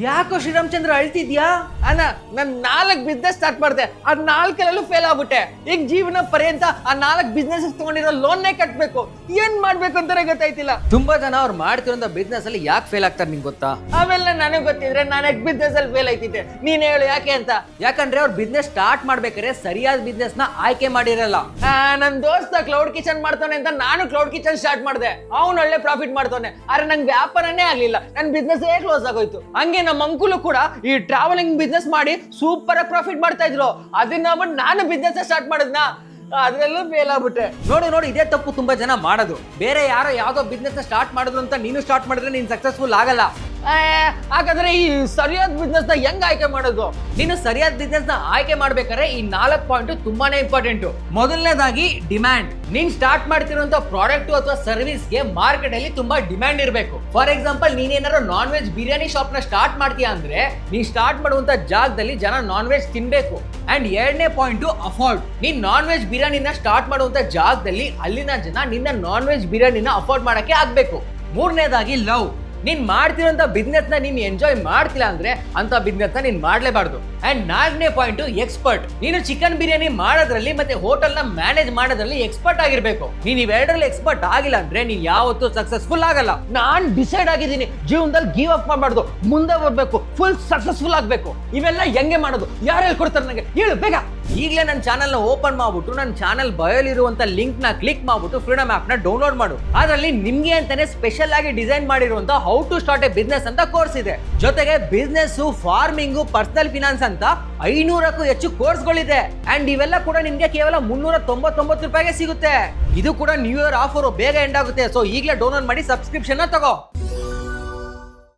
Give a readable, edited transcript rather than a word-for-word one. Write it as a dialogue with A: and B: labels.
A: ಯಾಕೋ ಶ್ರೀರಾಮಚಂದ್ರ ಅಳ್ತಿದ್ಯಾ?
B: ಅಣ್ಣ ನಾನ್ 4 business start ಮಾಡಿದೆ, ಅದ್ 4 ಫೇಲ್ ಆಗ್ಬಿಟ್ಟೆ. ಈಗ ಜೀವನ ಪರ್ಯಂತ ಆ 4 ಬಿಸ್ನೆಸ್ ತಗೊಂಡಿರೋ ಲೋನ್ನೇ ಕಟ್ಬೇಕು. ಏನ್ ಮಾಡ್ಬೇಕು ಅಂತಾನೆ ಗೊತ್ತಾಯ್ತಿಲ್ಲ.
A: ತುಂಬಾ ಜನ ಅವ್ರು ಮಾಡ್ತಿರೋ ಬಿಸ್ನೆಸ್ ಅಲ್ಲಿ ಯಾಕೆ ಫೇಲ್ ಆಗ್ತಾರೆ ನಿಂಗೆ ಗೊತ್ತಾ?
B: ಅವೆಲ್ಲ ನನಗೆ ಗೊತ್ತಿದ್ರೆ ನಾನು ಬಿಸ್ನೆಸ್ ಅಲ್ಲಿ ಫೇಲ್ ಆಯ್ತಿದ್ದೆ. ನೀನ್ ಹೇಳು ಯಾಕೆ ಅಂತ.
A: ಯಾಕಂದ್ರೆ ಅವ್ರು ಬಿಸ್ನೆಸ್ ಸ್ಟಾರ್ಟ್ ಮಾಡ್ಬೇಕಾದ್ರೆ ಸರಿಯಾದ ಬಿಸ್ನೆಸ್ ನ ಆಯ್ಕೆ ಮಾಡಿರಲ್ಲ.
B: ನನ್ ದೋಸ್ತ ಕ್ಲೌಡ್ ಕಿಚನ್ ಮಾಡ್ತಾನೆ ಅಂತ ನಾನು ಕ್ಲೌಡ್ ಕಿಚನ್ ಸ್ಟಾರ್ಟ್ ಮಾಡಿದೆ. ಅವ್ನು ಒಳ್ಳೆ ಪ್ರಾಫಿಟ್ ಮಾಡ್ತಾನೆ, ಆದ್ರೆ ನಂಗೆ ವ್ಯಾಪಾರನೇ ಆಗ್ಲಿಲ್ಲ. ನನ್ ಬಿಸ್ನೆಸ್ ಕ್ಲೋಸ್ ಆಗೋಯ್ತು. ಹಂಗೆ ನಮ್ಮ ಅಂಕುಲು ಕೂಡ ಈ ಟ್ರಾವೆಲಿಂಗ್ ಬಿಸ್ನೆಸ್ ಮಾಡಿ ಸೂಪರ್ ಆಗಿ ಪ್ರಾಫಿಟ್ ಮಾಡ್ತಾ ಇದ್ರು. ಅದನ್ನ ಬಿಟ್ಟು ನಾನು ಬಿಸ್ನೆಸ್ ಸ್ಟಾರ್ಟ್ ಮಾಡಿದ್ನ, ಅದ್ರಲ್ಲೂ ಫೇಲ್ ಆಗ್ಬಿಟ್ಟೆ.
A: ನೋಡಿ ಇದೇ ತಪ್ಪು ತುಂಬಾ ಜನ ಮಾಡೋದು. ಬೇರೆ ಯಾರೋ ಯಾವ್ದೋ ಬಿಸ್ನೆಸ್ ಸ್ಟಾರ್ಟ್ ಮಾಡಿದ್ರು ಅಂತ ನೀನು ಸ್ಟಾರ್ಟ್ ಮಾಡಿದ್ರೆ ನೀನ್ ಸಕ್ಸಸ್ಫುಲ್ ಆಗಲ್ಲ.
B: ಹಾಗಾದ್ರೆ ಈ ಸರಿಯಾದ ಬಿಸ್ನೆಸ್ ನ ಹೆಂಗ್ ಆಯ್ಕೆ ಮಾಡೋದು?
A: ನೀನು ಸರಿಯಾದ ಬಿಸ್ನೆಸ್ ನ ಆಯ್ಕೆ ಮಾಡ್ಬೇಕಾದ್ರೆ ಈ 4 ಪಾಯಿಂಟ್ ತುಂಬಾನೇ ಇಂಪಾರ್ಟೆಂಟ್. ಮೊದಲನೇದಾಗಿ ಡಿಮ್ಯಾಂಡ್. ನೀನ್ ಸ್ಟಾರ್ಟ್ ಮಾಡ್ತಿರುವಂತ ಪ್ರಾಡಕ್ಟ್ ಅಥವಾ ಸರ್ವಿಸ್ ಗೆ ಮಾರ್ಕೆಟ್ ಅಲ್ಲಿ ತುಂಬಾ ಡಿಮ್ಯಾಂಡ್ ಇರಬೇಕು. ಫಾರ್ ಎಕ್ಸಾಂಪಲ್, ನೀನೇನಾದ್ರು ನಾನ್ ವೆಜ್ ಬಿರಿಯಾನಿ ಶಾಪ್ ನ ಸ್ಟಾರ್ಟ್ ಮಾಡ್ತೀಯಾ ಅಂದ್ರೆ ನೀನ್ ಸ್ಟಾರ್ಟ್ ಮಾಡುವಂತ ಜಾಗದಲ್ಲಿ ಜನ ನಾನ್ ವೆಜ್ ತಿನ್ಬೇಕು. ಅಂಡ್ 2ನೇ ಪಾಯಿಂಟ್ ಅಫೋರ್ಡ್. ನೀನ್ ನಾನ್ ವೆಜ್ ಬಿರಿಯಾನಿನ ಸ್ಟಾರ್ಟ್ ಮಾಡುವಂತ ಜಾಗದಲ್ಲಿ ಅಲ್ಲಿನ ಜನ ನಿನ್ನ ನಾನ್ ವೆಜ್ ಬಿರಿಯಾನಿನ ಅಫೋರ್ಡ್ ಮಾಡಕ್ಕೆ ಆಗ್ಬೇಕು. 3ನೇದಾಗಿ ಲವ್. ನೀನ್ ಮಾಡ್ತಿರೋಂತ ಬಿಸ್ನೆಸ್ ನ ನೀನ್ ಎಂಜಾಯ್ ಮಾಡ್ತಿಲ್ಲ ಅಂದ್ರೆ ಅಂತ ಬಿಸ್ನೆಸ್ ನ ನೀನ್ ಮಾಡ್ಲೇಬಾರ್ದು. ಅಂಡ್ 4ನೇ ಪಾಯಿಂಟ್ ಎಕ್ಸ್ಪರ್ಟ್. ನೀನು ಚಿಕನ್ ಬಿರಿಯಾನಿ ಮಾಡೋದ್ರಲ್ಲಿ ಮತ್ತೆ ಹೋಟೆಲ್ ನ ಮ್ಯಾನೇಜ್ ಮಾಡೋದ್ರಲ್ಲಿ ಎಕ್ಸ್ಪರ್ಟ್ ಆಗಿರ್ಬೇಕು. ನೀನ್ ಇವೆರಡರಲ್ಲಿ ಎಕ್ಸ್ಪರ್ಟ್ ಆಗಿಲ್ಲ ಅಂದ್ರೆ ನೀನ್ ಯಾವತ್ತೂ ಸಕ್ಸಸ್ಫುಲ್ ಆಗಲ್ಲ.
B: ನಾನ್ ಡಿಸೈಡ್ ಆಗಿದ್ದೀನಿ, ಜೀವನದಲ್ಲಿ ಗಿವ್ ಅಪ್ ಮಾಡಬಾರ್ದು, ಮುಂದೆ ಹೋಗ್ಬೇಕು, ಫುಲ್ ಸಕ್ಸಸ್ಫುಲ್ ಆಗ್ಬೇಕು. ಇವೆಲ್ಲ ಹೆಂಗೆ ಮಾಡೋದು? ಯಾರು ಹೇಳ್ಕೊಡ್ತಾರೆ ನನಗೆ? ಹೇಳು ಬೇಗ.
A: ಈಗಲೇ ನನ್ನ ಚಾನಲ್ ನ ಓಪನ್ ಮಾಡ್ಬಿಟ್ಟು ನನ್ನ ಚಾನಲ್ ಬಯೋಲ್ ಇರುವಂತ ಲಿಂಕ್ ನ ಕ್ಲಿಕ್ ಮಾಡ್ಬಿಟ್ಟು ಫ್ರೀಡಮ್ ಆಪ್ ನ ಡೌನ್ಲೋಡ್ ಮಾಡು. ಅದರಲ್ಲಿ ನಿಮ್ಗೆ ಅಂತಾನೆ ಸ್ಪೆಷಲ್ ಆಗಿ ಡಿಸೈನ್ ಮಾಡಿರುವಂತ how to start a business ಅಂತ ಕೋರ್ಸ್ ಇದೆ. ಜೊತೆಗೆ ಬಿಸ್ನೆಸ್, ಫಾರ್ಮಿಂಗ್, ಪರ್ಸನಲ್ ಫಿನಾನ್ಸ್ ಅಂತ 500ಕ್ಕೂ ಹೆಚ್ಚು ಕೋರ್ಸ್ಗಳಿದೆ. ಅಂಡ್ ಇವೆಲ್ಲ ಕೂಡ ನಿಮ್ಗೆ ಕೇವಲ 399 ರೂಪಾಯಿಗೆ ಸಿಗುತ್ತೆ. ಇದು ಕೂಡ ನ್ಯೂ ಇಯರ್ ಆಫರ್ ಬೇಗ ಎಂಡ್ ಆಗುತ್ತೆ. ಸೊ ಈಗಲೇ ಡೌನ್ಲೋಡ್ ಮಾಡಿ ಸಬ್ಸ್ಕ್ರಿಪ್ಷನ್ ತಗೋ.